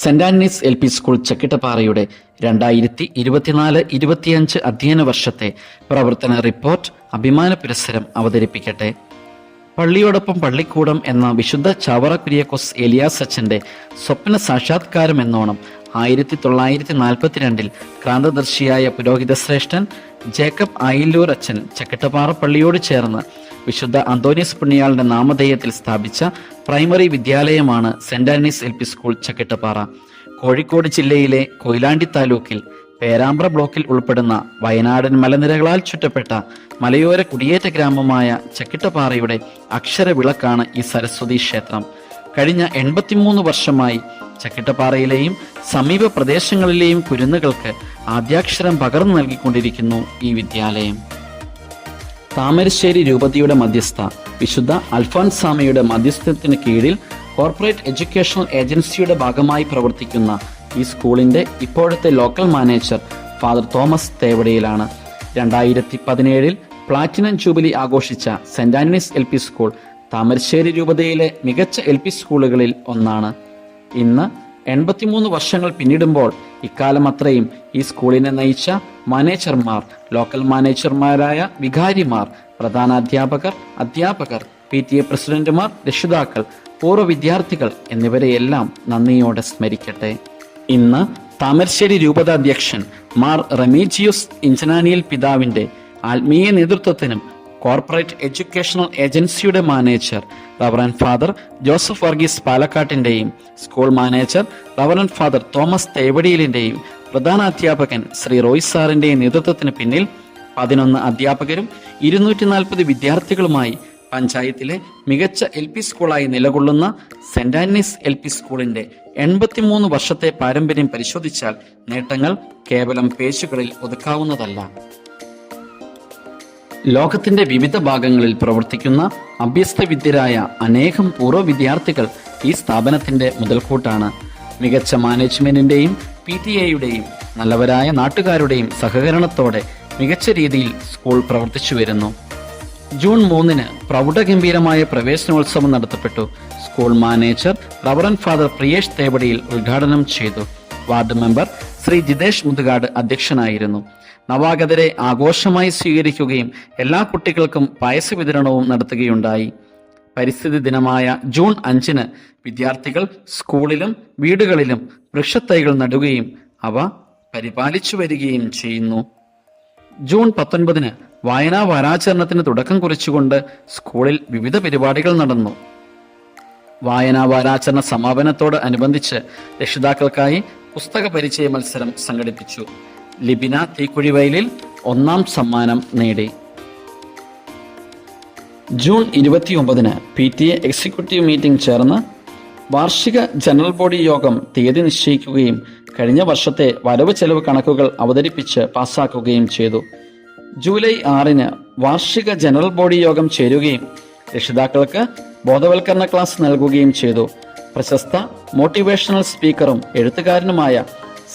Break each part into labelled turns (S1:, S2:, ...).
S1: Saint Antony's L P school ചക്കിട്ടപ്പാറയുടെ 2024-25 അധ്യയന വർഷത്തെ പ്രവർത്തന റിപ്പോർട്ട് അഭിമാന പുരസ്സരം അവതരിപ്പിക്കട്ടെ. പള്ളിയോടൊപ്പം പള്ളിക്കൂടം എന്ന വിശുദ്ധ ചാവറ കുര്യാക്കോസ് ഏലിയാസ് അച്ഛന്റെ സ്വപ്ന സാക്ഷാത്കാരം എന്നോണം 1942 ക്രാന്തദർശിയായ പുരോഹിത ശ്രേഷ്ഠൻ ജേക്കബ് ആയില്ലൂർ അച്ഛൻ ചക്കിട്ടപ്പാറ പള്ളിയോട് ചേർന്ന് വിശുദ്ധ അന്തോണിയസ് പുണ്യാളന്റെ നാമധേയത്തിൽ സ്ഥാപിച്ച പ്രൈമറി വിദ്യാലയമാണ് Saint Antony's L P school Chakkittapara. Kozhikode ജില്ലയിലെ കൊയിലാണ്ടി താലൂക്കിൽ പേരാമ്പ്ര ബ്ലോക്കിൽ ഉൾപ്പെടുന്ന വയനാടൻ മലനിരകളാൽ ചുറ്റപ്പെട്ട മലയോര കുടിയേറ്റ ഗ്രാമമായ ചക്കിട്ടപ്പാറയുടെ അക്ഷരവിളക്കാണ് ഈ സരസ്വതി ക്ഷേത്രം. കഴിഞ്ഞ 83 വർഷമായി ചക്കിട്ടപ്പാറയിലെയും സമീപ പ്രദേശങ്ങളിലെയും കുരുന്നുകൾക്ക് ആദ്യാക്ഷരം പകർന്നു നൽകിക്കൊണ്ടിരിക്കുന്നു ഈ വിദ്യാലയം. താമരശ്ശേരി രൂപതയുടെ മധ്യസ്ഥ വിശുദ്ധ അൽഫോൻസാമയുടെ മധ്യസ്ഥത്തിന് കീഴിൽ കോർപ്പറേറ്റ് എഡ്യൂക്കേഷണൽ ഏജൻസിയുടെ ഭാഗമായി പ്രവർത്തിക്കുന്ന ഈ സ്കൂളിന്റെ ഇപ്പോഴത്തെ ലോക്കൽ മാനേജർ ഫാദർ തോമസ് തേവടിയിലാണ്. 2017 പ്ലാറ്റിനം ജൂബിലി ആഘോഷിച്ച Saint Antony's L P school Thamarassery രൂപതയിലെ മികച്ച എൽ പി സ്കൂളുകളിൽ ഒന്നാണ്. ഇന്ന് 83 വർഷങ്ങൾ പിന്നിടുമ്പോൾ ഇക്കാലം അത്രയും ഈ സ്കൂളിനെ നയിച്ച മാനേജർമാർ, ലോക്കൽ മാനേജർമാരായ വികാരിമാർ, പ്രധാനാധ്യാപകർ, അധ്യാപകർ, PTA പ്രസിഡന്റുമാർ, രക്ഷിതാക്കൾ, പൂർവ്വ വിദ്യാർത്ഥികൾ എന്നിവരെയെല്ലാം നന്ദിയോടെ സ്മരിക്കട്ടെ. ഇന്ന് താമരശ്ശേരി രൂപതാധ്യക്ഷൻ മാർ റമീജിയൂസ് ഇഞ്ചനാനിയിൽ പിതാവിന്റെ ആത്മീയ നേതൃത്വത്തിനും കോർപ്പറേറ്റ് എഡ്യൂക്കേഷണൽ ഏജൻസിയുടെ manager reverend father Joseph Varghese പാലക്കാട്ടിന്റെയും school manager reverend father Thomas തേവടിയിലിന്റെയും പ്രധാനാധ്യാപകൻ ശ്രീ റോയ് സാറിന്റെയും നേതൃത്വത്തിന് പിന്നിൽ 11 അധ്യാപകരും 240 വിദ്യാർത്ഥികളുമായി പഞ്ചായത്തിലെ മികച്ച എൽ പി സ്കൂളായി നിലകൊള്ളുന്ന സെന്റ് ആന്റണീസ് എൽ പി സ്കൂളിന്റെ 83 വർഷത്തെ പാരമ്പര്യം പരിശോധിച്ചാൽ നേട്ടങ്ങൾ കേവലം പേജുകളിൽ ഒതുക്കാവുന്നതല്ല. ലോകത്തിന്റെ വിവിധ ഭാഗങ്ങളിൽ പ്രവർത്തിക്കുന്ന അഭ്യസ്തവിദ്യരായ അനേകം പൂർവ്വ വിദ്യാർത്ഥികൾ ഈ സ്ഥാപനത്തിന്റെ മുതൽക്കൂട്ടാണ്. മികച്ച മാനേജ്മെന്റിന്റെയും PTA-യുടെയും നല്ലവരായ നാട്ടുകാരുടെയും സഹകരണത്തോടെ മികച്ച രീതിയിൽ സ്കൂൾ പ്രവർത്തിച്ചു വരുന്നു. ജൂൺ 3 പ്രൗഢഗംഭീരമായ പ്രവേശനോത്സവം നടത്തപ്പെട്ടു. School manager reverend father Priyesh Thevadiyil ഉദ്ഘാടനം ചെയ്തു. വാർഡ് മെമ്പർ ശ്രീ ജിതേഷ് മുതുകാട് അധ്യക്ഷനായിരുന്നു. നവാഗതരെ ആഘോഷമായി സ്വീകരിക്കുകയും എല്ലാ കുട്ടികൾക്കും പായസ വിതരണവും നടത്തുകയുണ്ടായി. പരിസ്ഥിതി ദിനമായ ജൂൺ 5 വിദ്യാർത്ഥികൾ സ്കൂളിലും വീടുകളിലും വൃക്ഷത്തൈകൾ നടുകയും അവ പരിപാലിച്ചു വരികയും ചെയ്യുന്നു. ജൂൺ 19 വായനാ വാരാചരണത്തിന് തുടക്കം കുറിച്ചുകൊണ്ട് സ്കൂളിൽ വിവിധ പരിപാടികൾ നടന്നു. വായനാ വാരാചരണ സമാപനത്തോട് അനുബന്ധിച്ച് രക്ഷിതാക്കൾക്കായി പുസ്തക പരിചയ മത്സരം സംഘടിപ്പിച്ചു. ലിബിന തീക്കുഴിവയലിൽ 1ാം സമ്മാനം നേടി. ജൂൺ 29 PTA എക്സിക്യൂട്ടീവ് മീറ്റിംഗ് ചേർന്ന് വാർഷിക ജനറൽ ബോഡി യോഗം തീയതി നിശ്ചയിക്കുകയും കഴിഞ്ഞ വർഷത്തെ വരവ് ചെലവ് കണക്കുകൾ അവതരിപ്പിച്ച് പാസാക്കുകയും ചെയ്തു. ജൂലൈ 6 വാർഷിക ജനറൽ ബോഡി യോഗം ചേരുകയും രക്ഷിതാക്കൾക്ക് ബോധവൽക്കരണ ക്ലാസ് നൽകുകയും ചെയ്തു. പ്രശസ്ത മോട്ടിവേഷണൽ സ്പീക്കറും എഴുത്തുകാരനുമായ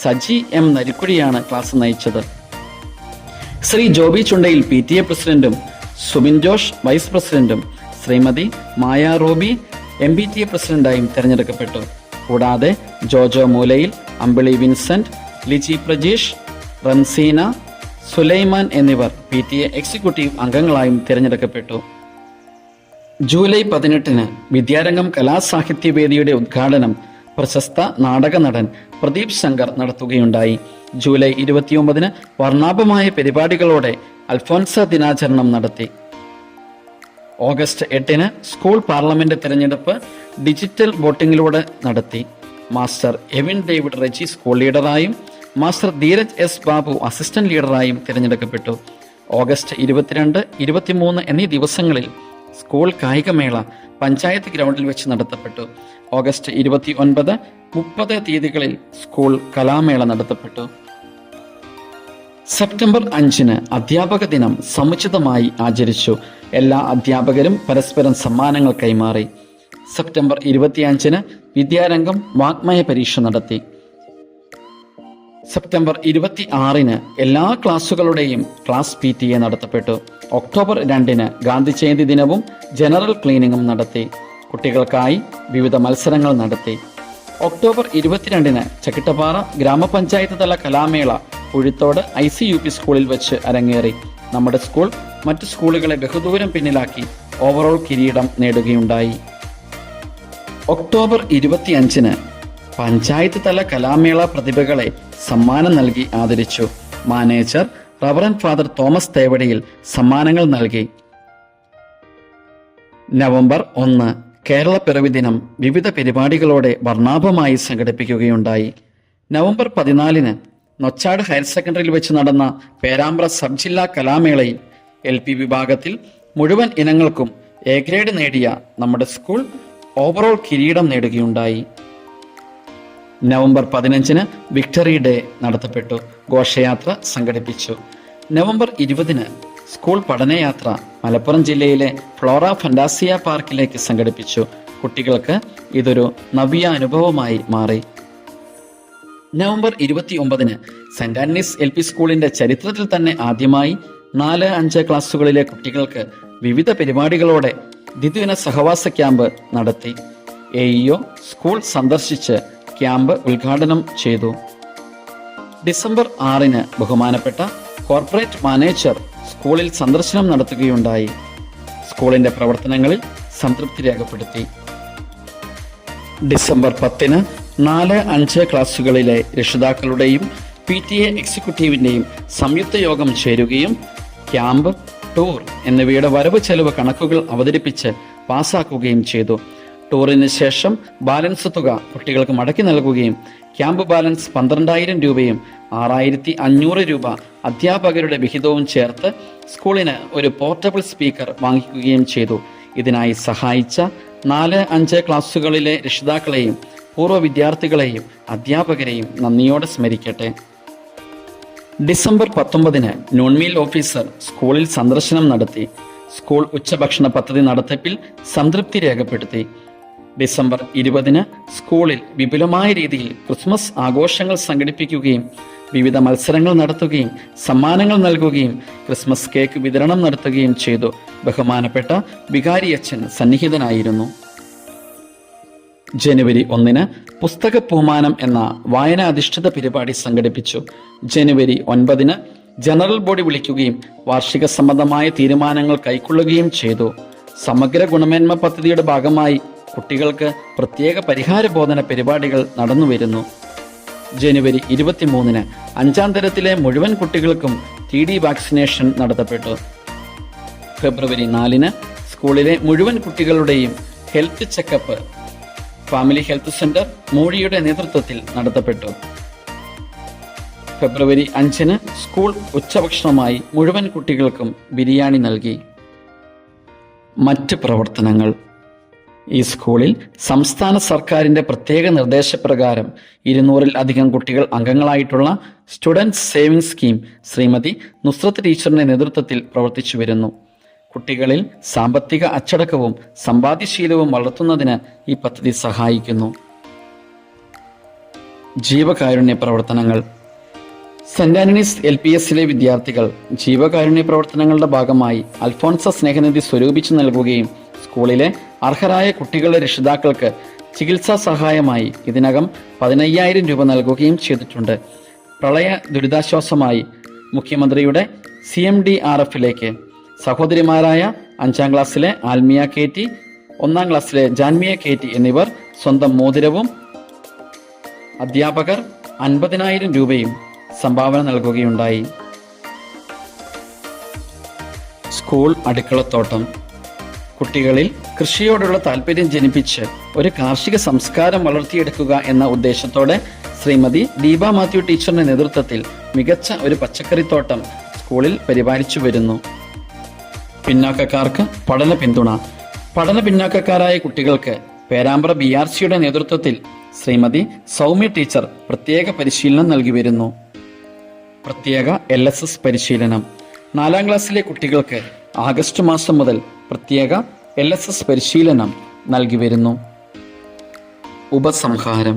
S1: സജി M നരിക്കുഴിയാണ് ക്ലാസ് നയിച്ചത്. ശ്രീ ജോബി ചുണ്ടയിൽ PTA പ്രസിഡന്റും സുബിൻ ജോഷ് വൈസ് പ്രസിഡന്റും ശ്രീമതി മായ റോബി MPTA പ്രസിഡന്റായും തെരഞ്ഞെടുക്കപ്പെട്ടു. കൂടാതെ ജോജോ മൂലയിൽ, അമ്പിളി വിൻസെന്റ്, ലിജി പ്രജീഷ്, റംസീന, സുലൈമാൻ എന്നിവർ PTA എക്സിക്യൂട്ടീവ് അംഗങ്ങളായും തിരഞ്ഞെടുക്കപ്പെട്ടു. ജൂലൈ 18 വിദ്യാരംഗം കലാസാഹിത്യവേദിയുടെ ഉദ്ഘാടനം പ്രശസ്ത നാടക നടൻ പ്രദീപ് ശങ്കർ നടത്തുകയുണ്ടായി. ജൂലൈ 29 വർണ്ണാഭമായ പരിപാടികളോടെ അൽഫോൻസ ദിനാചരണം നടത്തി. ഓഗസ്റ്റ് 8 സ്കൂൾ പാർലമെന്റ് തിരഞ്ഞെടുപ്പ് ഡിജിറ്റൽ വോട്ടിംഗിലൂടെ നടത്തി. Master Evin David Reji school ലീഡറായും master Dheeraj S Babu assistant ലീഡറായും തിരഞ്ഞെടുക്കപ്പെട്ടു. ഓഗസ്റ്റ് 22, 23 എന്നീ ദിവസങ്ങളിൽ സ്കൂൾ കായികമേള പഞ്ചായത്ത് ഗ്രൗണ്ടിൽ വെച്ച് നടത്തപ്പെട്ടു. ഓഗസ്റ്റ് 29, 30 തീയതികളിൽ സ്കൂൾ കലാമേള നടത്തപ്പെട്ടു. സെപ്റ്റംബർ 5 അധ്യാപക ദിനം സമുചിതമായി ആചരിച്ചു. എല്ലാ അധ്യാപകരും പരസ്പരം സമ്മാനങ്ങൾ കൈമാറി. സെപ്റ്റംബർ 25 വിദ്യാരംഗം വാഗ്മയ പരീക്ഷ നടത്തി. സെപ്റ്റംബർ 26 എല്ലാ ക്ലാസുകളുടെയും ക്ലാസ് PTA നടത്തപ്പെട്ടു. ഒക്ടോബർ 2 ഗാന്ധി ജയന്തി ദിനവും ജനറൽ ക്ലീനിങ്ങും നടത്തി. കുട്ടികൾക്കായി വിവിധ മത്സരങ്ങൾ നടത്തി. ഒക്ടോബർ 22-ന് ചക്കിട്ടപ്പാറ ഗ്രാമപഞ്ചായത്ത് തല കലാമേള കുഴിത്തോട് ICUP സ്കൂളിൽ വെച്ച് അരങ്ങേറി. നമ്മുടെ സ്കൂൾ മറ്റു സ്കൂളുകളെ ബഹുദൂരം പിന്നിലാക്കി ഓവറോൾ കിരീടം നേടുകയുണ്ടായി. ഒക്ടോബർ 25-ന് പഞ്ചായത്ത് തല കലാമേള പ്രതിഭകളെ സമ്മാനം നൽകി ആദരിച്ചു. മാനേജർ റവറന്റ് ഫാദർ തോമസ് തേവടിയിൽ സമ്മാനങ്ങൾ നൽകി. നവംബർ 1 കേരളപ്പിറവി ദിനം വിവിധ പരിപാടികളോടെ വർണ്ണാഭമായി സംഘടിപ്പിക്കുകയുണ്ടായി. നവംബർ 14-ന് നൊച്ചാട് ഹയർ സെക്കൻഡറിയിൽ വെച്ച് നടന്ന പേരാമ്പ്ര സബ് ജില്ലാ കലാമേളയിൽ LP വിഭാഗത്തിൽ മുഴുവൻ ഇനങ്ങൾക്കും A ഗ്രേഡ് നേടിയ നമ്മുടെ സ്കൂൾ ഓവറോൾ കിരീടം നേടുകയുണ്ടായി. നവംബർ 15-ന് വിക്ടറി ഡേ നടത്തപ്പെട്ടു. ഘോഷയാത്ര സംഘടിപ്പിച്ചു. നവംബർ 20-ന് സ്കൂൾ പഠനയാത്ര മലപ്പുറം ജില്ലയിലെ ഫ്ലോറ ഫന്റാസിയ പാർക്കിലേക്ക് സംഘടിപ്പിച്ചു. കുട്ടികൾക്ക് ഇതൊരു നവ്യ അനുഭവമായി മാറി. നവംബർ 29-ന് സെന്റ് ആന്റണീസ് LP സ്കൂളിന്റെ ചരിത്രത്തിൽ തന്നെ ആദ്യമായി 4-5 ക്ലാസ്സുകളിലെ കുട്ടികൾക്ക് വിവിധ പരിപാടികളോടെ ദ്വിദിന സഹവാസ ക്യാമ്പ് നടത്തി. AEO സ്കൂൾ സന്ദർശിച്ച് ക്യാമ്പ് ഉദ്ഘാടനം ചെയ്തു. ഡിസംബർ 6-ന് ബഹുമാനപ്പെട്ട കോർപ്പറേറ്റ് മാനേജർ സ്കൂളിൽ സന്ദർശനം നടത്തുകയുണ്ടായി. സ്കൂളിന്റെ പ്രവർത്തനങ്ങളിൽ സംതൃപ്തി രേഖപ്പെടുത്തി. ഡിസംബർ 10-ന് 4-5 ക്ലാസ്സുകളിലെ രക്ഷിതാക്കളുടെയും PTA എക്സിക്യൂട്ടീവിന്റെയും സംയുക്ത യോഗം ചേരുകയും ക്യാമ്പ്, ടൂർ എന്നിവയുടെ വരവ് ചെലവ് കണക്കുകൾ അവതരിപ്പിച്ച് പാസാക്കുകയും ചെയ്തു. ടൂറിന് ശേഷം ബാലൻസ് തുക കുട്ടികൾക്ക് മടക്കി നൽകുകയും ക്യാമ്പ് ബാലൻസ് 12,000 രൂപയും 6,500 രൂപ അധ്യാപകരുടെ വിഹിതവും ചേർത്ത് സ്കൂളിന് ഒരു പോർട്ടബിൾ സ്പീക്കർ വാങ്ങിക്കുകയും ചെയ്തു. ഇതിനായി സഹായിച്ച 4-5 ക്ലാസ്സുകളിലെ രക്ഷിതാക്കളെയും പൂർവ്വ വിദ്യാർത്ഥികളെയും അധ്യാപകരെയും നന്ദിയോടെ സ്മരിക്കട്ടെ. ഡിസംബർ 19-ന് നോൺമീൽ ഓഫീസർ സ്കൂളിൽ സന്ദർശനം നടത്തി. സ്കൂൾ ഉച്ചഭക്ഷണ പദ്ധതി നടത്തിപ്പിൽ സംതൃപ്തി രേഖപ്പെടുത്തി. ഡിസംബർ 20-ന് സ്കൂളിൽ വിപുലമായ രീതിയിൽ ക്രിസ്മസ് ആഘോഷങ്ങൾ സംഘടിപ്പിക്കുകയും വിവിധ മത്സരങ്ങൾ നടത്തുകയും സമ്മാനങ്ങൾ നൽകുകയും ക്രിസ്മസ് കേക്ക് വിതരണം നടത്തുകയും ചെയ്തു. ബഹുമാനപ്പെട്ട വികാരി അച്ഛൻ സന്നിഹിതനായിരുന്നു. ജനുവരി 1-ന് പുസ്തക പൂമാനം എന്ന വായനാധിഷ്ഠിത പരിപാടി സംഘടിപ്പിച്ചു. ജനുവരി 9-ന് ജനറൽ ബോഡി വിളിക്കുകയും വാർഷിക സംബന്ധമായ തീരുമാനങ്ങൾ കൈക്കൊള്ളുകയും ചെയ്തു. സമഗ്ര ഗുണമേന്മ പദ്ധതിയുടെ ഭാഗമായി കുട്ടികൾക്ക് പ്രത്യേക പരിഹാര ബോധന പരിപാടികൾ നടന്നുവരുന്നു. ജനുവരി 23-ന് 5ാം തരത്തിലെ മുഴുവൻ കുട്ടികൾക്കും TD വാക്സിനേഷൻ നടത്തപ്പെട്ടു. ഫെബ്രുവരി 4-ന് സ്കൂളിലെ മുഴുവൻ കുട്ടികളുടെയും health checkup family health centre മൂഴിയുടെ നേതൃത്വത്തിൽ നടത്തപ്പെട്ടു. ഫെബ്രുവരി 5-ന് സ്കൂൾ ഉച്ചഭക്ഷണമായി മുഴുവൻ കുട്ടികൾക്കും ബിരിയാണി നൽകി. മറ്റ് പ്രവർത്തനങ്ങൾ. ഈ സ്കൂളിൽ സംസ്ഥാന സർക്കാരിന്റെ പ്രത്യേക നിർദ്ദേശപ്രകാരം 200-ൽ-അധികം കുട്ടികൾ അംഗങ്ങളായിട്ടുള്ള students saving scheme Shrimati Nusrat ടീച്ചറിന്റെ നേതൃത്വത്തിൽ പ്രവർത്തിച്ചു വരുന്നു. കുട്ടികളിൽ സാമ്പത്തിക അച്ചടക്കവും സമ്പാദ്യശീലവും വളർത്തുന്നതിന് ഈ പദ്ധതി സഹായിക്കുന്നു. ജീവകാരുണ്യ പ്രവർത്തനങ്ങൾ. സെന്റ് ആന്റണീസ് LPSലെ വിദ്യാർത്ഥികൾ ജീവകാരുണ്യ പ്രവർത്തനങ്ങളുടെ ഭാഗമായി അൽഫോൺസ സ്നേഹനിധി സ്വരൂപിച്ചു നൽകുകയും സ്കൂളിലെ അർഹരായ കുട്ടികളുടെ രക്ഷിതാക്കൾക്ക് ചികിത്സാ സഹായമായി ഇതിനകം 15,000 രൂപ നൽകുകയും ചെയ്തിട്ടുണ്ട്. പ്രളയ ദുരിതാശ്വാസമായി മുഖ്യമന്ത്രിയുടെ CMDRFലേക്ക് സഹോദരിമാരായ 5ാം ക്ലാസ്സിലെ ആൽമിയ KT, 1ാം ക്ലാസ്സിലെ ജാൻമിയ KT എന്നിവർ സ്വന്തം മോതിരവും അധ്യാപകർ 50,000 രൂപയും സംഭാവന നൽകുകയുണ്ടായി. സ്കൂൾ അടുക്കളത്തോട്ടം. കുട്ടികളിൽ കൃഷിയോടുള്ള താല്പര്യം ജനിപ്പിച്ച് ഒരു കാർഷിക സംസ്കാരം വളർത്തിയെടുക്കുക എന്ന ഉദ്ദേശത്തോടെ ശ്രീമതി ദീപ മാത്യു ടീച്ചറിന്റെ നേതൃത്വത്തിൽ മികച്ച ഒരു പച്ചക്കറിത്തോട്ടം സ്കൂളിൽ പരിപാലിച്ചു വരുന്നു. പിന്നാക്കക്കാർക്ക് പഠന പിന്തുണ. പഠന പിന്നാക്കക്കാരായ കുട്ടികൾക്ക് പേരാമ്പ്ര BRCയുടെ നേതൃത്വത്തിൽ ശ്രീമതി സൗമ്യ ടീച്ചർ പ്രത്യേക പരിശീലനം നൽകി വരുന്നു. പ്രത്യേക LSS പരിശീലനം. 4ാം ക്ലാസ്സിലെ കുട്ടികൾക്ക് ആഗസ്റ്റ് മാസം മുതൽ പ്രത്യേക LSS പരിശീലനം നൽകി വരുന്നു. ഉപസംഹാരം.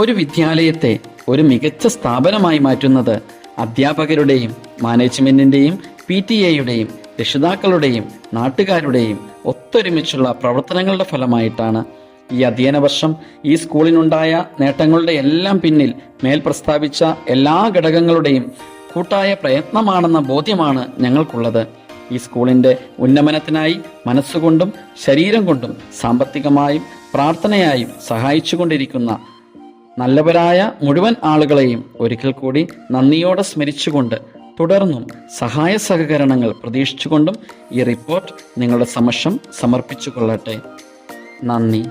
S1: ഒരു വിദ്യാലയത്തെ ഒരു മികച്ച സ്ഥാപനമായി മാറ്റുന്നത് അധ്യാപകരുടെയും മാനേജ്മെന്റിന്റെയും PTA-യുടെയും രക്ഷിതാക്കളുടെയും നാട്ടുകാരുടെയും ഒത്തൊരുമിച്ചുള്ള പ്രവർത്തനങ്ങളുടെ ഫലമായിട്ടാണ്. ഈ അധ്യയന വർഷം ഈ സ്കൂളിനുണ്ടായ നേട്ടങ്ങളുടെ എല്ലാം പിന്നിൽ മേൽ പ്രസ്താവിച്ച എല്ലാ ഘടകങ്ങളുടെയും കൂട്ടായ പ്രയത്നമാണെന്ന ബോധ്യമാണ് ഞങ്ങൾക്കുള്ളത്. ഈ സ്കൂളിന്റെ ഉന്നമനത്തിനായി മനസ്സുകൊണ്ടും ശരീരം കൊണ്ടും സാമ്പത്തികമായും പ്രാർത്ഥനയായും സഹായിച്ചുകൊണ്ടിരിക്കുന്ന നല്ലവരായ മുഴുവൻ ആളുകളെയും ഒരിക്കൽ കൂടി നന്ദിയോടെ സ്മരിച്ചുകൊണ്ട് തുടർന്നും സഹായ സഹകരണങ്ങൾ പ്രതീക്ഷിച്ചുകൊണ്ടും ഈ റിപ്പോർട്ട് നിങ്ങളുടെ സമക്ഷം സമർപ്പിച്ചുകൊള്ളട്ടെ. നന്ദി.